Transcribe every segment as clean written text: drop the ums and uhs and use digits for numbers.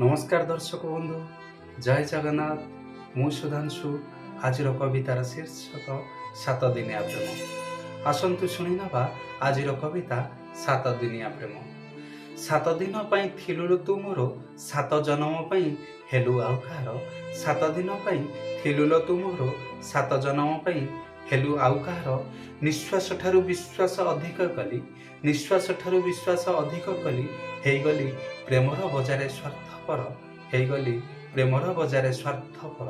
नमस्कार दर्शक बंधु जय जगन्नाथ मु सुधांशु आज कवितार शीर्षक सात दिनिया प्रेम। आसतु शुणी नवा आज कविता सात दिनिया प्रेम। सात दिन पाई थिलुलु तू मोर सात जन्म पाई हेलु आउ कहार। सात दिन पाई थिलुल तू मोर सात जन्म पाई हेलु आउ कहार। निश्वास ठारू विश्वास अधिक कली, निश्वास ठारू विश्वास अधिक कली, हेगली प्रेमर बजारे स्वार्थपर, हेगली प्रेमर बजारे स्वार्थपर।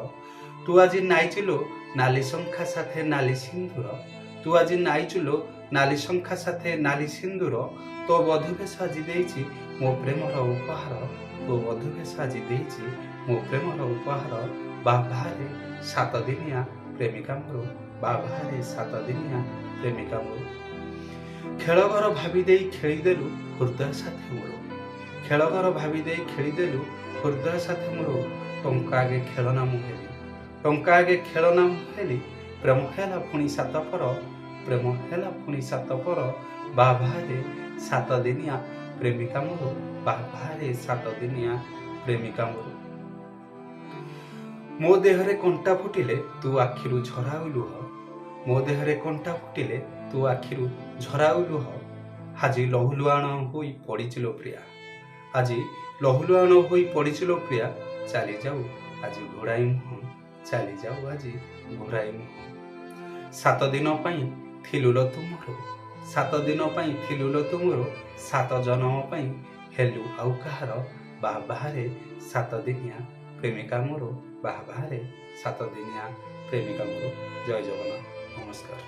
तू आज नाइचुलो नाली शंखा साथे नाली सिंदूर, तू आज नाइचुलो नाली शंखा साथे नाली सिंदूर। तो बधुवेश आज देइछि मो प्रेमर उपहार, तो बधुवेश आज देइछि मो प्रेमर उपहार। बाबारे सात दिनिया प्रेमिका मोर, बाबारे सात दिनिया प्रेमिका मोर। खेलघर भाभी देई खेलीदेलु हृदय साथे मोर, खेलघर भाभी देई खेलीदेलु हृदय साथे मोर। टंका आगे खेलना मुहेली, टंका आगे खेलना मुहेली, प्रेम हेला पुणी सात पर, प्रेम हेला पुणी सात पर। बाबारे सात दिनिया प्रेमिका मोर, बाबारे सात दिनिया प्रेमिका मोर। मो देहरे कंटा फुटिले तू आखिरु झराउ लुह, मो देहरे कंटा फुटिले तू आखिरु झराउ लुह। आजी लहुलुआण होई पड़िचिलो प्रिया, आजी लहुलुआण होई पड़िचिलो प्रिया। चली जाऊ आज घोड़ाई मुह, चली जाऊ आज घोड़ाई मुह। सात दिन पाई थिलुल तुमरो, सात दिन पाई थिलुल तुमरो सात जन्म पाई हेलु आउ कहार। बाबारे सात दिनिया प्रेमिका मोर, बाबारे सात दिनिया प्रेमिका मोर। जय जगन्नाथ, नमस्कार।